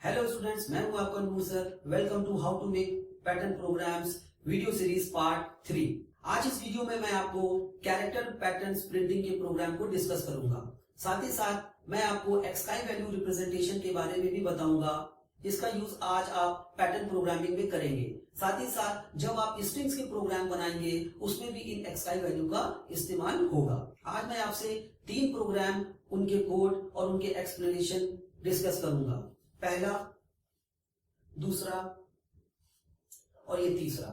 Hello students, मैं हूं आपका Noor sir. Welcome to how to make pattern programs video series part 3। आज इस वीडियो में मैं आपको कैरेक्टर पैटर्न्स प्रिंटिंग के प्रोग्राम को डिस्कस करूंगा। साथ ही साथ मैं आपको एक्सकाई वैल्यू रिप्रेजेंटेशन के बारे में भी बताऊंगा। इसका यूज आज आप पैटर्न प्रोग्रामिंग में करेंगे। साथ ही साथ जब आप स्ट्रिंग्स के प्रोग्राम बनाएंगे उसमें भी इन एक्सकाई वैल्यू का इस्तेमाल होगा। आज मैं आपसे 3 प्रोग्राम, उनके कोड और उनके एक्सप्लेनेशन डिस्कस करूंगा। पहला, दूसरा और ये तीसरा।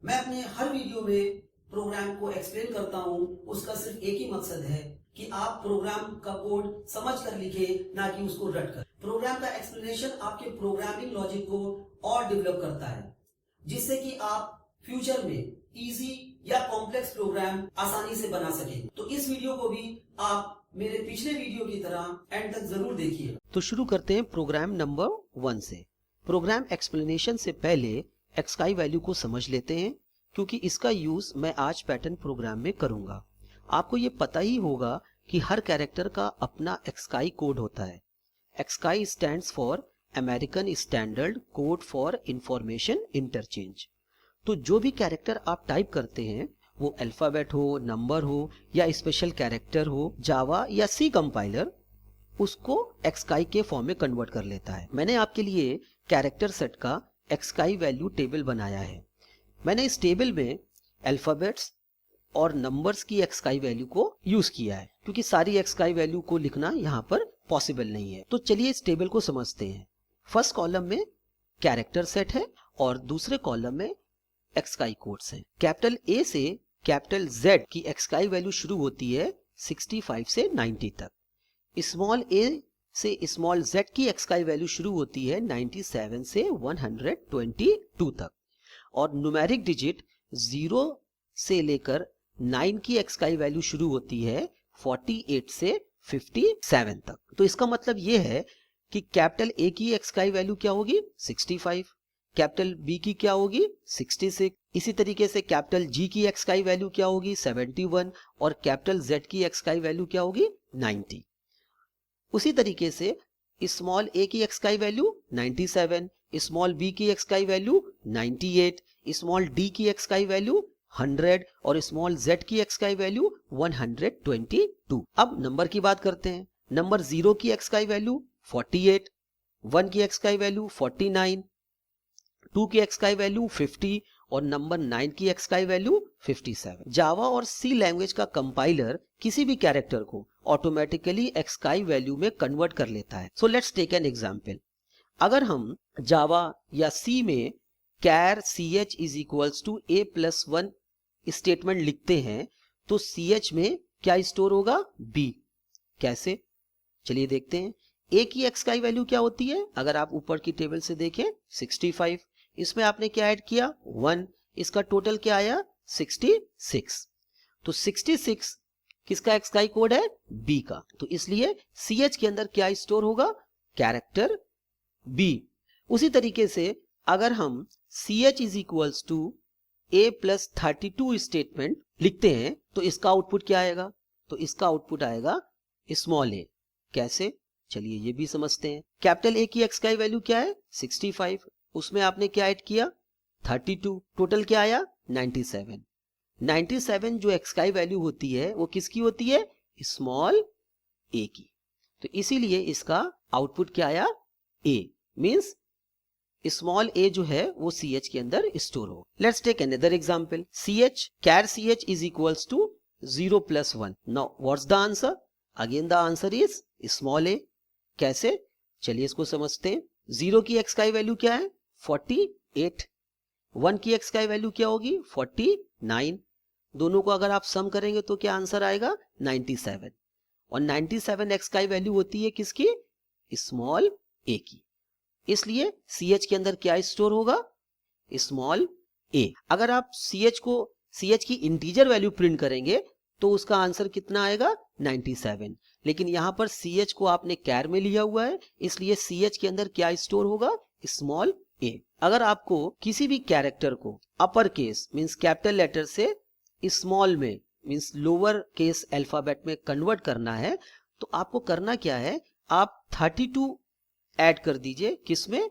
मैं अपने हर वीडियो में प्रोग्राम को एक्सप्लेन करता हूं। उसका सिर्फ एक ही मकसद है कि आप प्रोग्राम का कोड समझ कर लिखे, ना कि उसको रट कर। प्रोग्राम का एक्सप्लेनेशन आपके प्रोग्रामिंग लॉजिक को और डेवलप करता है, जिससे कि आप फ्यूचर में इजी या कॉम्प्लेक्स प्रोग्राम आसानी से बना सकें। तो इस वीडियो को भी आप मेरे पिछले वीडियो की तरह एंड तक जरूर देखिए। तो शुरू करते हैं प्रोग्राम नंबर 1 से। प्रोग्राम एक्सप्लेनेशन से पहले एक्सकाई वैल्यू को समझ लेते हैं, क्योंकि इसका यूज मैं आज पैटर्न प्रोग्राम में करूंगा। आपको ये पता ही होगा कि हर कैरेक्टर का अपना एक्सकाई कोड होता है। एक्सकाई stands for American standard code for information interchange. तो जो भी कैरेक्टर आप टाइप करते हैं, वो अल्फाबेट हो, नंबर हो या स्पेशल कैरेक्टर हो, जावा या सी कंपाइलर उसको एक्सकाई के फॉर्म में कन्वर्ट कर लेता है। मैंने आपके लिए कैरेक्टर सेट का एक्सकाई वैल्यू टेबल बनाया है। मैंने इस टेबल में अल्फाबेट्स और नंबर्स की एक्सकाई वैल्यू को यूज किया है, क्योंकि सारी एक्सकाई वैल्यू को लिखना यहाँ पर पॉसिबल नहीं है। तो चलिए इस टेबल को समझते हैं। फर्स्ट कॉलम में कैरेक्टर सेट है और दूसरे कॉलम में एक्सकाई कोड्स हैं। कैपिटल ए से कैपिटल जेड की एक्सकाई वैल्यू शुरू होती है 65 से 90 तक। स्मॉल ए से स्मॉल जेड की एक्सकाई वैल्यू शुरू होती है 97 से 122 तक। और न्यूमेरिक डिजिट 0 से लेकर 9 की एक्सकाई वैल्यू शुरू होती है 48 से 57 तक। तो इसका मतलब ये है कि कैपिटल ए की एक्सकाई वैल्यू क्या होगी 65, कैपिटल बी की क्या होगी 66, इसी तरीके से कैपिटल जी की एक्सकाई वैल्यू क्या होगी 71 और कैपिटल जेड की एक्सकाई वैल्यू क्या होगी 90। उसी तरीके से स्मॉल ए की एक्सकाई वैल्यू 97, स्मॉल बी की एक्सकाई वैल्यू 98, स्मॉल डी की एक्सकाई वैल्यू 100 और स्मॉल जेड की एक्सकाई वैल्यू 122। अब नंबर की बात करते हैं। नंबर 0 की एक्सकाई वैल्यू 48, 1 की एक्सकाई वैल्यू 49, 2 की एक्सकाई वैल्यू 50 और नंबर 9 की एक्सकाई वैल्यू 57। जावा और सी लैंग्वेज का कंपाइलर किसी भी कैरेक्टर को ऑटोमेटिकली एक्सकाई वैल्यू में कन्वर्ट कर लेता है। So let's take an example. अगर हम जावा या सी में char ch is equals to a plus 1 statement लिखते हैं, तो ch में क्या स्टोर होगा b। कैसे, चलिए देखते हैं। a की एक्सकाई वैल्यू क्या होती है, अगर आप ऊपर की टेबल से देखें 65, इसमें आपने क्या ऐड किया 1, इसका टोटल क्या आया 66। तो 66 किसका एक्सकाई कोड है b का, तो इसलिए ch के अंदर क्या स्टोर होगा कैरेक्टर b। उसी तरीके से अगर हम ch is equals to a plus 32 statement लिखते हैं, तो इसका आउटपुट क्या आएगा, तो इसका आउटपुट आएगा स्मॉल a। कैसे, चलिए ये भी समझते हैं। कैपिटल ए की एक्सकाई वैल्यू क्या है 65, उसमें आपने क्या ऐड किया 32, टोटल क्या आया 97। 97 जो एक्सकाई वैल्यू होती है वो किसकी होती है स्मॉल ए की, तो इसीलिए इसका आउटपुट क्या आया a, मींस स्मॉल a जो है वो ch के अंदर स्टोर हो। Let's take another example. Char ch is equals to 0 plus 1। Now what's the answer, again the answer is small a। कैसे, चलिए इसको समझते हैं। 0 की एक्सकाई वैल्यू क्या है 48, 1 की एक्सकाई वैल्यू क्या होगी 49, दोनों को अगर आप सम करेंगे तो क्या आंसर आएगा 97 और 97 एक्सकाई वैल्यू होती है किसकी स्मॉल a की, इसलिए ch के अंदर क्या स्टोर होगा स्मॉल a। अगर आप ch की इंटीजर वैल्यू प्रिंट करेंगे तो उसका आंसर कितना आएगा 97, लेकिन यहां पर ch को आपने कैर में लिया हुआ है, इसलिए ch के अंदर क्या स्टोर होगा स्मॉल a। अगर आपको किसी भी कैरेक्टर को upper case means capital letter से स्मॉल में मींस लोअर केस अल्फाबेट में कन्वर्ट करना है, तो आपको करना क्या है, आप 32 ऐड कर दीजिए, किसमें,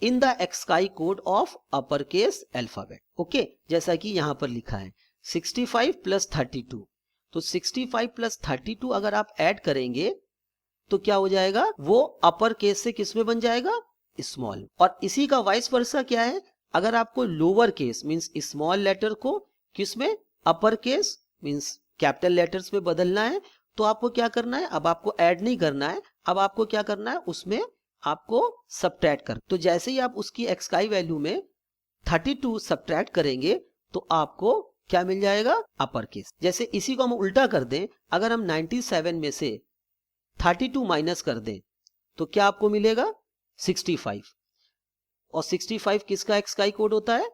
इन द एक्सकाई code of upper case alphabet. Okay, जैसा कि यहां पर लिखा है 65 प्लस 32, तो 65 प्लस 32 अगर आप ऐड करेंगे तो क्या हो जाएगा, वो अपर केस से किस में बन जाएगा, स्मॉल। और इसी का वाइस वर्सा क्या है, अगर आपको lower case means small letter को किस में, upper case means capital letters में बदलना है, तो आपको क्या करना है, अब आपको ऐड नहीं करना है, अब आपको क्या करना है, उसमें आपको सब्ट्रैक्ट कर। तो जैसे ही आप उसकी एक्सकाई वैल्यू में 32 सब्ट्रैक्ट करेंगे तो आपको क्या मिल जाएगा, अपर केस। जैसे इसी को हम उल्टा कर दें, अगर हम 97 में से 32 माइनस कर दें तो क्या आपको मिलेगा, 65। और 65 किसका एक्सकाई कोड होता है,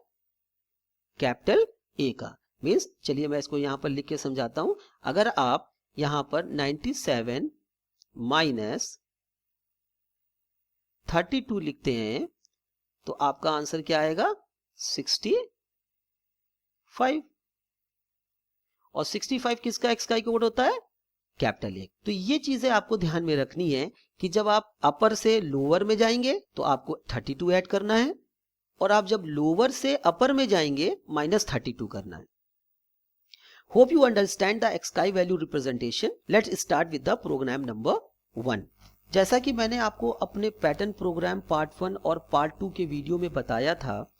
कैपिटल ए का। मींस चलिए मैं इसको यहां पर लिख के समझाता हूं। अगर आप यहां पर 97 माइनस 32 लिखते हैं तो आपका आंसर क्या आएगा, 65। और 65 किसका एक्सकाई कोड होता है, कैपिटल ए। तो ये चीजें आपको ध्यान में रखनी है कि जब आप अपर से लोअर में जाएंगे तो आपको 32 ऐड करना है, और आप जब लोअर से अपर में जाएंगे माइनस 32 करना है। होप यू अंडरस्टैंड द एक्सकाई value representation. Let's start with the program number 1। जैसा कि मैंने आपको अपने पैटर्न प्रोग्राम पार्ट 1 और पार्ट 2 के वीडियो में बताया था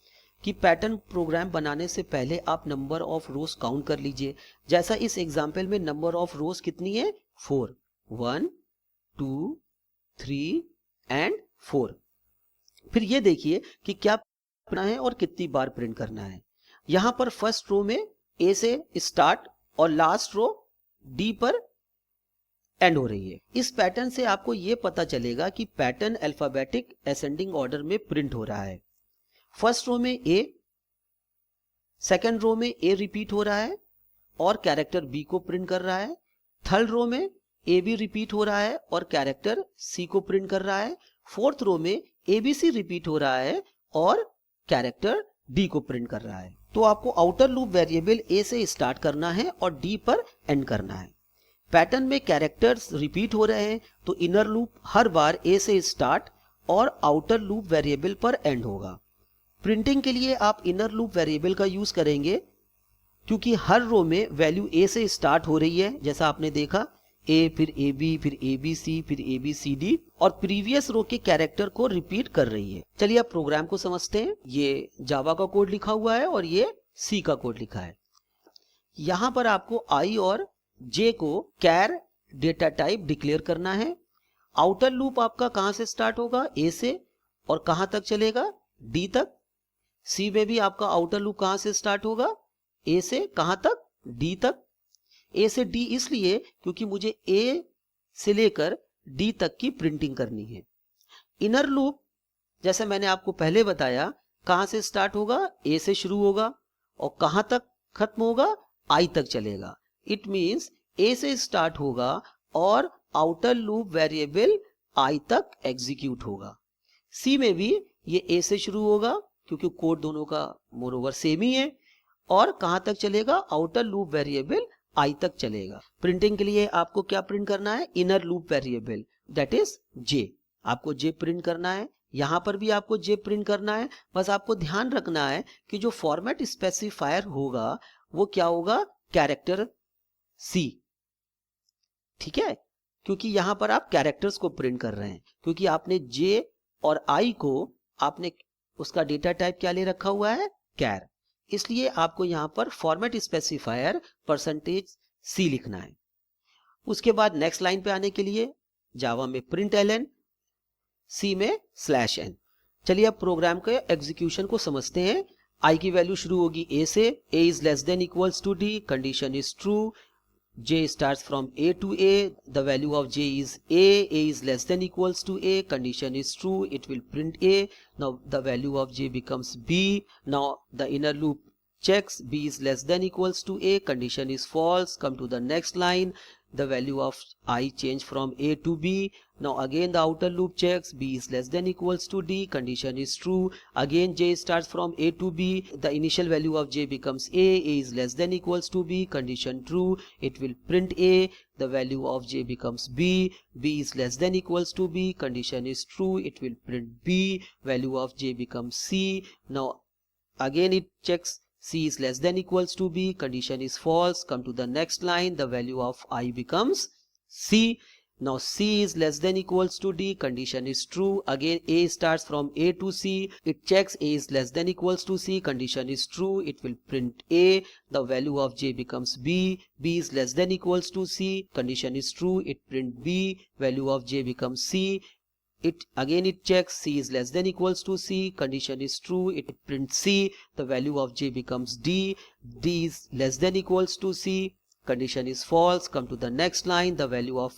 कि पैटर्न प्रोग्राम बनाने से पहले आप नंबर ऑफ रोज काउंट कर लीजिए। जैसा इस एग्जाम्पल में नंबर ऑफ रोज कितनी है, 4, 1 2 3 एंड 4। फिर ये देखिए कि क्या करना है और कितनी बार प्रिंट करना है। यहां पर फर्स्ट रो में ए से स्टार्ट और लास्ट रो डी पर एंड हो रही है। इस पैटर्न से आपको ये पता चलेगा कि पैटर्न अल्फाबेटिक असेंडिंग ऑर्डर में प्रिंट हो रहा है। फर्स्ट रो में ए, सेकंड रो में ए रिपीट हो रहा है और कैरेक्टर बी को प्रिंट कर रहा है। थर्ड रो में ए बी रिपीट हो रहा है और कैरेक्टर सी को प्रिंट कर रहा है। फोर्थ रो में ए बी सी रिपीट हो रहा है और कैरेक्टर डी को प्रिंट कर रहा है। तो आपको आउटर लूप वेरिएबल ए से स्टार्ट करना है और डी पर एंड करना है। पैटर्न में कैरेक्टर्स रिपीट हो रहे हैं तो इनर लूप हर बार ए से स्टार्ट और आउटर लूप वेरिएबल पर एंड होगा। प्रिंटिंग के लिए आप इनर लूप वेरिएबल का यूज करेंगे क्योंकि हर रो में वैल्यू ए से स्टार्ट हो रही है, जैसा आपने देखा ए फिर ए बी फिर ए बी सी फिर ए बी सी डी, और प्रीवियस रो के कैरेक्टर को रिपीट कर रही है। चलिए अब प्रोग्राम को समझते हैं। ये जावा का कोड लिखा हुआ है और ये सी का कोड लिखा है। यहां पर आपको आई और जे को कैर डेटा टाइप डिक्लेयर करना है। आउटर लूप आपका कहां से स्टार्ट होगा, ए से, और कहां तक चलेगा, डी तक। सी में भी आपका आउटर लूप कहां से स्टार्ट होगा, ए से कहां तक, डी तक। ए से डी इसलिए क्योंकि मुझे ए से लेकर डी तक की प्रिंटिंग करनी है। इनर लूप जैसे मैंने आपको पहले बताया कहां से स्टार्ट होगा, ए से शुरू होगा और कहां तक खत्म होगा, आई तक चलेगा। इट मींस ए से स्टार्ट होगा और आउटर लूप वेरिएबल आई तक एग्जीक्यूट होगा। सी में भी ये ए से शुरू होगा क्योंकि कोड दोनों का मोरओवर सेम ही है, और कहां तक चलेगा, आउटर लूप वेरिएबल आई तक चलेगा। प्रिंटिंग के लिए आपको क्या प्रिंट करना है, inner loop variable that is J. आपको जे प्रिंट करना है, यहां पर भी आपको जे प्रिंट करना है। बस आपको ध्यान रखना है कि जो फॉर्मेट स्पेसिफायर होगा वो क्या होगा, कैरेक्टर सी। ठीक है, क्योंकि यहां पर आप कैरेक्टर्स को प्रिंट कर रहे हैं, क्योंकि आपने जे और आई को आपने उसका डेटा टाइप क्या ले रखा हुआ है, कैर। इसलिए आपको यहां पर फॉर्मेट स्पेसिफायर %c लिखना है। उसके बाद नेक्स्ट लाइन पे आने के लिए जावा में प्रिंट ln, सी में /n। चलिए अब प्रोग्राम के एग्जीक्यूशन को समझते हैं। आई की वैल्यू शुरू होगी ए से, A is less than equals to D, condition is true, j starts from a to a, the value of j is a is less than equals to a, condition is true, it will print a. Now the value of j becomes b. Now the inner loop checks b is less than equals to a, condition is false. Come to the next line, the value of I change from A to B. Now again the outer loop checks B is less than equals to D, condition is true. Again J starts from A to B, the initial value of J becomes A is less than equals to B, condition true. It will print A, the value of J becomes B, B is less than equals to B, condition is true. It will print B, value of J becomes C. Now again it checks C is less than equals to B, condition is false. Come to the next line, the value of I becomes C. Now C is less than equals to D, condition is true. Again A starts from A to C, it checks A is less than equals to C, condition is true. It will print A, the value of J becomes B, B is less than equals to C, condition is true. It print B, value of J becomes C. It checks C is less than equals to C, condition is true. It prints C, the value of J becomes D, D is less than equals to C, condition is false. Come to the next line, the value of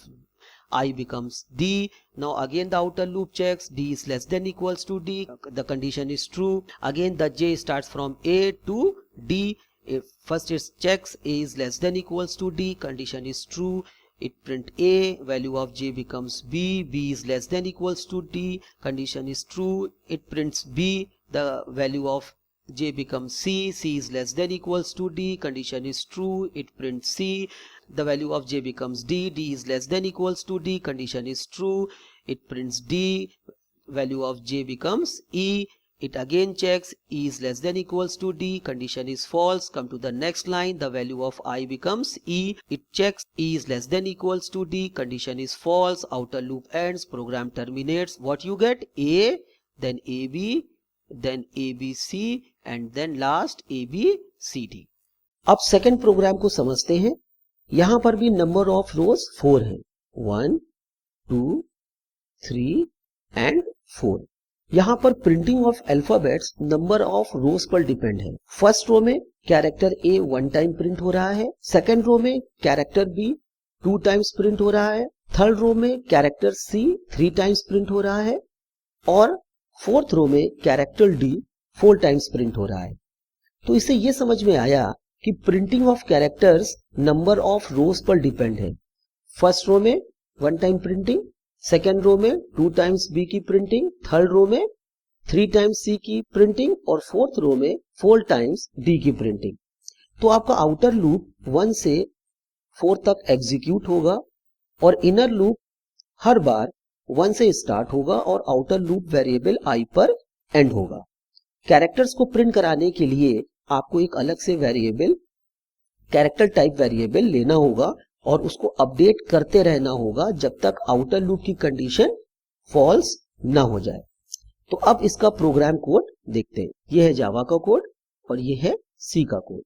I becomes D. Now again the outer loop checks D is less than equals to D, the condition is true. Again the J starts from A to D. If first it checks A is less than equals to D, condition is true. It print A, value of J becomes B, B is less than equals to D, condition is true. It prints B, the value of J becomes C, C is less than equals to D, condition is true. It prints C, the value of J becomes D, D is less than equals to D, condition is true. It prints D, value of J becomes E. It again checks E is less than equals to D, condition is false. Come to the next line, the value of I becomes E. It checks E is less than equals to D, condition is false. Outer loop ends, program terminates. What you get? A, then AB, then ABC and then last ABCD. अब second program को समझते हैं. यहां पर भी number of रोज 4 है, 1, 2, 3 and 4. यहां पर printing of alphabets number of रोज पर डिपेंड है. फर्स्ट रो में कैरेक्टर ए 1 टाइम प्रिंट हो रहा है, सेकंड रो में कैरेक्टर बी 2 टाइम्स प्रिंट हो रहा है, थर्ड रो में कैरेक्टर सी 3 टाइम्स प्रिंट हो रहा है और फोर्थ रो में कैरेक्टर डी 4 टाइम्स प्रिंट हो रहा है. तो इससे यह समझ में आया कि printing of characters number of रोज पर डिपेंड है. फर्स्ट रो में 1 टाइम प्रिंटिंग, सेकेंड रो में 2 टाइम्स बी की प्रिंटिंग, थर्ड रो में 3 टाइम्स सी की प्रिंटिंग और फोर्थ रो में 4 टाइम्स डी की प्रिंटिंग. तो आपका आउटर लूप 1 से 4 तक एग्जीक्यूट होगा और इनर लूप हर बार 1 से स्टार्ट होगा और आउटर लूप वेरिएबल आई पर एंड होगा. कैरेक्टर्स को प्रिंट कराने के लिए आपको एक अलग से वेरिएबल कैरेक्टर टाइप वेरिएबल लेना होगा और उसको अपडेट करते रहना होगा जब तक आउटर लूप की कंडीशन फॉल्स ना हो जाए. तो अब इसका प्रोग्राम कोड देखते हैं. यह है जावा का कोड और यह है सी का कोड.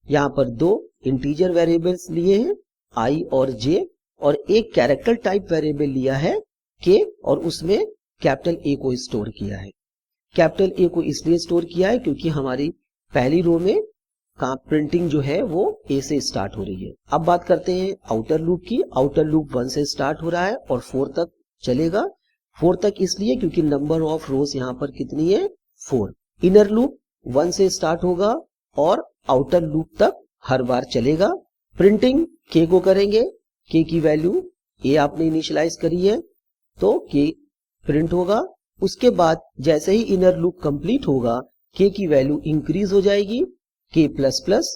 यहां पर 2 इंटीजर वेरिएबल्स लिए हैं आई और जे और एक कैरेक्टर टाइप वेरिएबल लिया है के और उसमें कैपिटल ए को स्टोर किया है. कैपिटल ए को इसलिए स्टोर किया है क्योंकि हमारी पहली रो में प्रिंटिंग जो है वो ए से स्टार्ट हो रही है. अब बात करते हैं आउटर लूप की. आउटर लूप 1 से स्टार्ट हो रहा है और 4 तक चलेगा. 4 तक इसलिए क्योंकि नंबर ऑफ रोज यहां पर कितनी है 4. इनर लूप 1 से स्टार्ट होगा और आउटर लूप तक हर बार चलेगा. प्रिंटिंग के को करेंगे, के की वैल्यू ए आपने इनिशियलाइज करी है तो के प्रिंट होगा. उसके बाद जैसे ही इनर लूप कंप्लीट होगा के की वैल्यू इंक्रीज हो जाएगी k plus plus,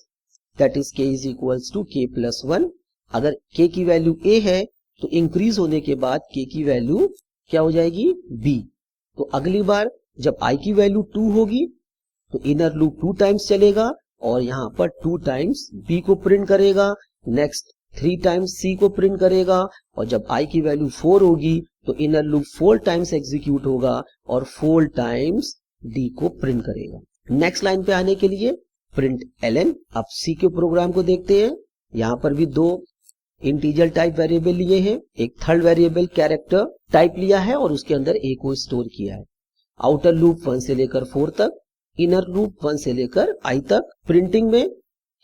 that is k is equals to k plus 1. अगर k की वैल्यू a है तो इंक्रीज होने के बाद k की वैल्यू क्या हो जाएगी b. तो अगली बार जब i की वैल्यू 2 होगी तो इनर लूप 2 टाइम्स चलेगा और यहां पर 2 टाइम्स b को प्रिंट करेगा. नेक्स्ट 3 टाइम्स c को प्रिंट करेगा और जब i की वैल्यू 4 होगी तो इनर लूप 4 टाइम्स एग्जीक्यूट होगा और 4 टाइम्स d को प्रिंट करेगा. नेक्स्ट लाइन पे आने के लिए प्रिंट ln. अब सी के प्रोग्राम को देखते हैं. यहां पर भी 2 इंटीजर टाइप वेरिएबल लिए हैं. एक थर्ड वेरिएबल कैरेक्टर टाइप लिया है और उसके अंदर a को स्टोर किया है. आउटर लूप 1 से लेकर 4 तक, इनर लूप 1 से लेकर i तक. प्रिंटिंग में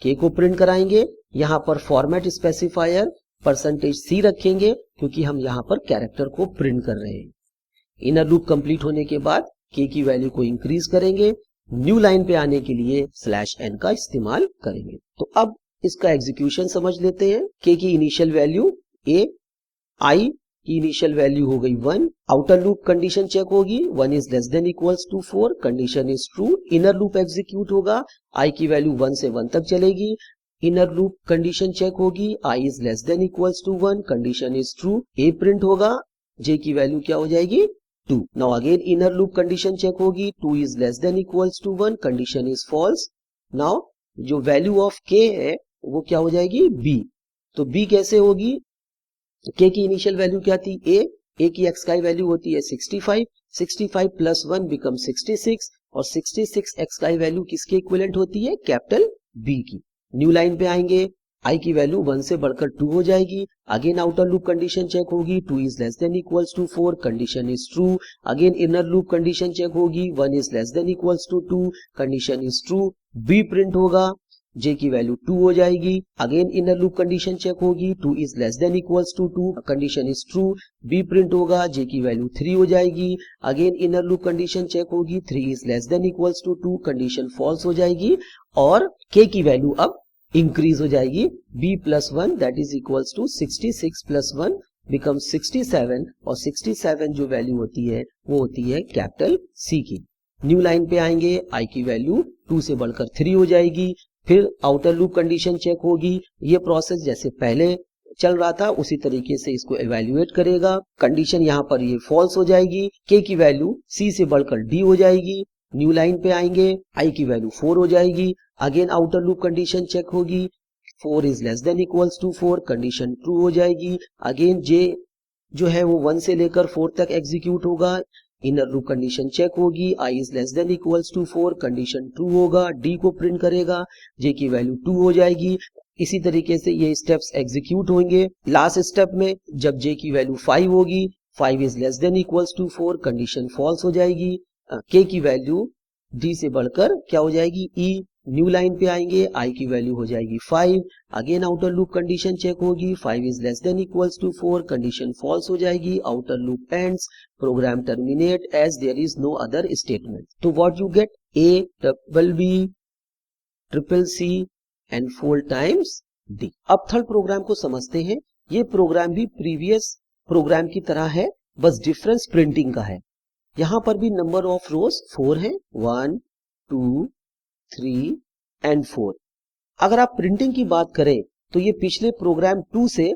k को प्रिंट कराएंगे. यहां पर फॉर्मेट स्पेसिफायर %c रखेंगे क्योंकि हम यहां पर कैरेक्टर को प्रिंट कर रहे हैं. इनर लूप कंप्लीट होने के बाद k की वैल्यू को इंक्रीज करेंगे. न्यू लाइन पे आने के लिए /n का इस्तेमाल करेंगे. तो अब इसका एग्जीक्यूशन समझ लेते हैं। के की इनिशियल वैल्यू ए, आई की इनिशियल वैल्यू हो गई 1, आउटर लूप कंडीशन चेक होगी 1 is less than equals to 4, condition is true, inner loop execute होगा, आई की वैल्यू 1 से 1 तक चलेगी, इनर लूप कंडीशन चेक होगी, i is less than equals to 1, condition is true, a print होगा, जे की value क्या हो जाएगी 2। Now again inner loop condition check होगी, 2 is less than equals to 1, condition is false. Now जो value of k है वो क्या हो जाएगी बी। तो बी कैसे होगी, के की इनिशियल वैल्यू क्या थी ए की एक्सकाई वैल्यू होती है 65, 65 प्लस 1 बिकम 66 और 66 एक्सकाई वैल्यू किसके इक्विवेलेंट होती है कैपिटल बी की। न्यू लाइन पे आएंगे, आई की वैल्यू 1 से बढ़कर 2 हो जाएगी, again outer loop condition check होगी, 2 is less than equals to 4, condition is true, again inner loop condition check होगी, 1 is less than equals to 2, condition is true, B print होगा, जे की वैल्यू 2 हो जाएगी, again inner loop condition check होगी, 2 is less than equals to 2, condition is true, B print होगा, जे की value 3 हो जाएगी, again inner loop condition check होगी, 3 is less than equals to 2, condition false हो जाएगी और के की वैल्यू अब इंक्रीज हो जाएगी, b plus 1 that is equals to 66 plus 1 become 67 और 67 जो वैल्यू होती है वो होती है कैपिटल सी की। न्यू लाइन पे आएंगे, i की वैल्यू 2 से बढ़कर 3 हो जाएगी, फिर आउटर लूप कंडीशन चेक होगी, ये प्रोसेस जैसे पहले चल रहा था उसी तरीके से इसको एवेल्युएट करेगा, कंडीशन यहाँ पर ये फॉल्स हो जाएगी, के की वैल्यू सी से बढ़कर डी हो जाएगी। न्यू लाइन पे आएंगे, आई की वैल्यू 4 हो जाएगी, again outer loop condition check होगी, 4 is less than equals to 4, condition true हो जाएगी, अगेन जे जो है वो 1 से लेकर 4 तक एग्जीक्यूट होगा, इनर लूप कंडीशन चेक होगी, i is less than equals to 4, condition true होगा, d को प्रिंट करेगा, j की वैल्यू 2 हो जाएगी। इसी तरीके से ये स्टेप्स एग्जीक्यूट होंगे। लास्ट स्टेप में जब j की वैल्यू 5 होगी, 5 is less than equals to 4, condition false हो जाएगी, k की वैल्यू d से बढ़कर क्या हो जाएगी e। न्यू लाइन पे आएंगे, i की वैल्यू हो जाएगी 5, again outer loop condition check होगी, 5 is less than equals to 4, condition false हो जाएगी, outer loop ends, program terminate as there is no other statement. तो what you get a double b triple c and 4 times d। अब third program को समझते हैं। ये programme भी previous programme की तरह है, बस डिफरेंस प्रिंटिंग का है। यहां पर भी नंबर ऑफ रोज 4 है, 1 2 3 एंड 4। अगर आप प्रिंटिंग की बात करें तो ये पिछले प्रोग्राम 2 से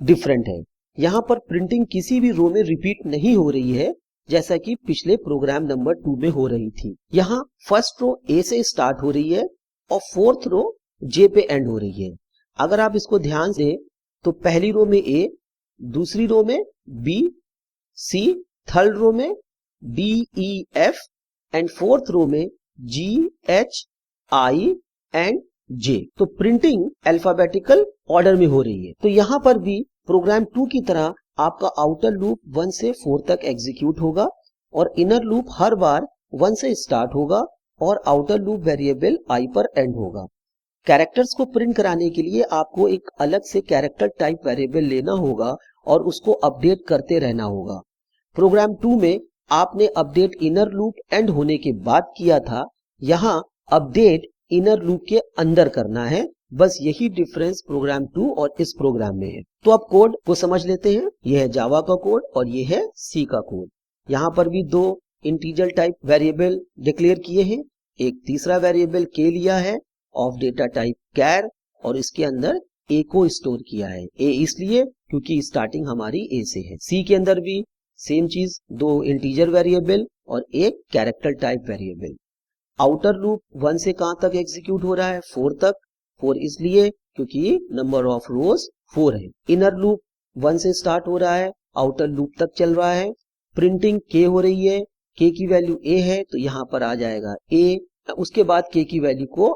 डिफरेंट है। यहाँ पर प्रिंटिंग किसी भी रो में रिपीट नहीं हो रही है जैसा कि पिछले प्रोग्राम नंबर 2 में हो रही थी। यहाँ फर्स्ट रो ए से स्टार्ट हो रही है और फोर्थ रो जे पे एंड हो रही है। अगर आप इसको ध्यान से तो पहली रो में ए, दूसरी रो में बी सी, थर्ड रो में D E F and fourth row में जी एच आई एंड जे। तो प्रिंटिंग अल्फाबेटिकल ऑर्डर में हो रही है। तो यहां पर भी प्रोग्राम 2 की तरह आपका आउटर लूप 1 से 4 तक एग्जीक्यूट होगा और इनर लूप हर बार 1 से स्टार्ट होगा और आउटर लूप वेरिएबल आई पर एंड होगा। कैरेक्टर्स को प्रिंट कराने के लिए आपको एक अलग से कैरेक्टर टाइप वेरिएबल लेना होगा और उसको अपडेट करते रहना होगा। प्रोग्राम 2 में आपने अपडेट इनर लूप एंड होने के बाद किया था, यहाँ अपडेट इनर लूप के अंदर करना है। बस यही डिफरेंस प्रोग्राम 2 और इस प्रोग्राम में है। तो अब कोड को समझ लेते हैं। यह है जावा का कोड और यह है सी का कोड। यहाँ पर भी 2 इंटीजर टाइप वेरिएबल डिक्लेयर किए हैं। एक तीसरा वेरिएबल के लिया है ऑफ डेटा टाइप कैर और इसके अंदर ए को स्टोर किया है। ए इसलिए क्योंकि स्टार्टिंग हमारी ए से है। सी के अंदर भी सेम चीज, 2 इंटीजर वेरिएबल और एक character type variable. Outer loop 1 से कहां तक एग्जीक्यूट हो रहा है, 4 तक। 4 इसलिए क्योंकि नंबर ऑफ रोज 4 है। इनर लूप 1 से स्टार्ट हो रहा है, आउटर लूप तक चल रहा है। प्रिंटिंग के हो रही है, के की वैल्यू ए है तो यहां पर आ जाएगा ए। उसके बाद के की वैल्यू को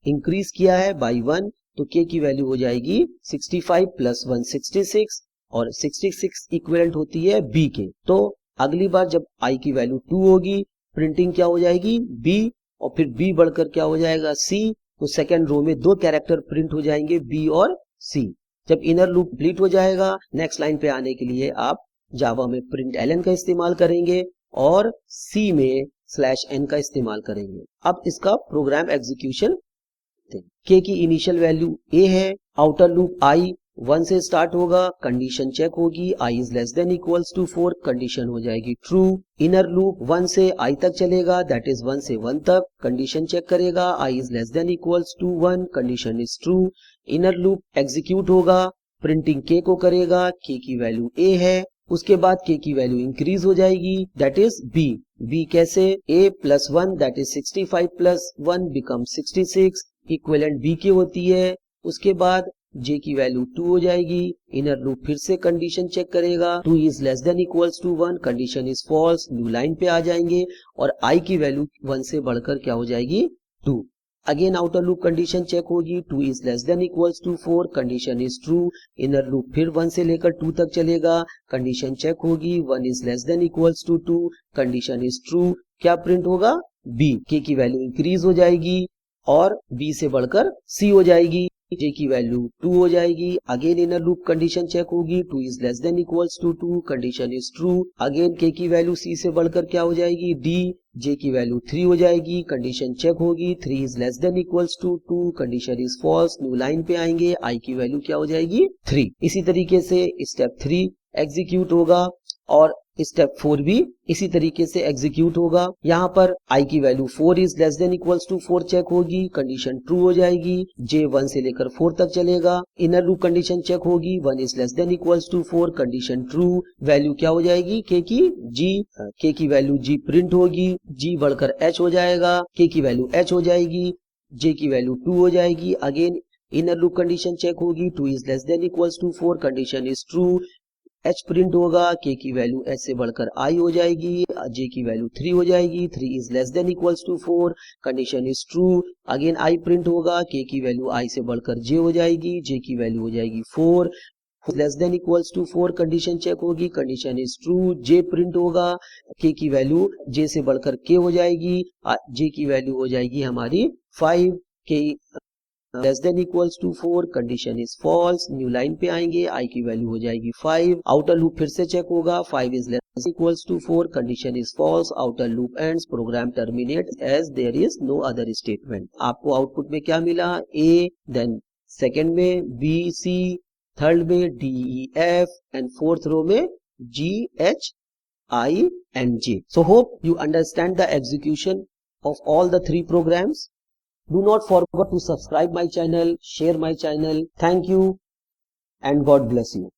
इंक्रीज किया है बाय 1 तो के की वैल्यू हो जाएगी 65 प्लस 1 66 और 66 इक्विवेलेंट होती है बी के। तो अगली बार जब आई की वैल्यू 2 होगी, प्रिंटिंग क्या हो जाएगी बी और फिर बी बढ़कर क्या हो जाएगा सी। तो सेकेंड रो में 2 कैरेक्टर प्रिंट हो जाएंगे बी और सी। जब इनर लूप कंप्लीट हो जाएगा, नेक्स्ट लाइन पे आने के लिए आप जावा में प्रिंट एलन का इस्तेमाल करेंगे और सी में /n का इस्तेमाल करेंगे। अब इसका प्रोग्राम एग्जीक्यूशन लेते हैं। के की इनिशियल वैल्यू ए है, आउटर लूप आई 1 से स्टार्ट होगा, कंडीशन चेक होगी, i is less than equals to 4, condition हो जाएगी ट्रू। इनर लूप 1 से i तक चलेगा, दैट इज 1 से 1 तक, कंडीशन चेक करेगा, i is less than equals to 1, condition is true. Inner loop execute होगा, प्रिंटिंग k को करेगा, k की वैल्यू a है, उसके बाद k की वैल्यू इंक्रीज हो जाएगी, दैट इज b कैसे, a plus 1 that is 65 plus 1 become 66, equivalent b की होती है। उसके बाद j की वैल्यू 2 हो जाएगी, इनर लूप फिर से कंडीशन चेक करेगा, 2 is less than equals to 1, condition is false, new line पे आ जाएंगे और i की वैल्यू 1 से बढ़कर क्या हो जाएगी 2। Again outer loop condition check होगी, 2 is less than equals to 4, condition is true. Inner loop फिर 1 से लेकर 2 तक चलेगा, कंडीशन चेक होगी, 1 is less than equals to 2, condition is true. क्या प्रिंट होगा b, k की वैल्यू इंक्रीज हो जाएगी और b से बढ़कर c हो जाएगी, j की वैल्यू 2 हो जाएगी। Again inner loop condition check होगी, 2 is less than equals to 2, condition is true. Again k की वैल्यू c से बढ़कर क्या हो जाएगी d, j की वैल्यू 3 हो जाएगी, कंडीशन चेक होगी, 3 is less than equals to 2, condition is false, new line पे आएंगे, i की वैल्यू क्या हो जाएगी 3। इसी तरीके से स्टेप 3 एग्जीक्यूट होगा और स्टेप 4 भी इसी तरीके से एग्जीक्यूट होगा। यहाँ पर i की value 4 is less than equals to 4 check होगी, कंडीशन ट्रू हो जाएगी, j 1 से लेकर 4 तक चलेगा, इनर लूप कंडीशन चेक होगी, 1 is less than equals to 4, condition true. Value क्या हो जाएगी k की k की वैल्यू g प्रिंट होगी, g बढ़कर h हो जाएगा, k की वैल्यू h हो जाएगी, j की वैल्यू 2 हो जाएगी। Again inner loop condition check होगी, 2 is less than equals to 4, condition is true, h print होगा, k की वैल्यू h से बढ़कर i हो जाएगी, j की वैल्यू 3 हो जाएगी, 3 is less than equals to 4, condition is true. Again i print होगा, k की वैल्यू i से बढ़कर j हो जाएगी, j की वैल्यू हो जाएगी 4 less than equals to 4, condition check होगी, condition is true. j print होगा, k की वैल्यू j से बढ़कर k हो जाएगी, j की वैल्यू हो जाएगी हमारी 5, k less than equals to 4, condition is false, new line पे आएंगे, i की वैल्यू हो जाएगी 5। आउटर लूप फिर से चेक होगा, 5 is less equals to 4, condition is false, outer loop ends, program terminate as there is no other statement. आपको output में क्या मिला a, देन सेकेंड में b c, थर्ड में d e f and fourth row में g h I and j. So hope you understand the execution of all the 3 programs. Do not forget to subscribe my channel, share my channel. Thank you and God bless you.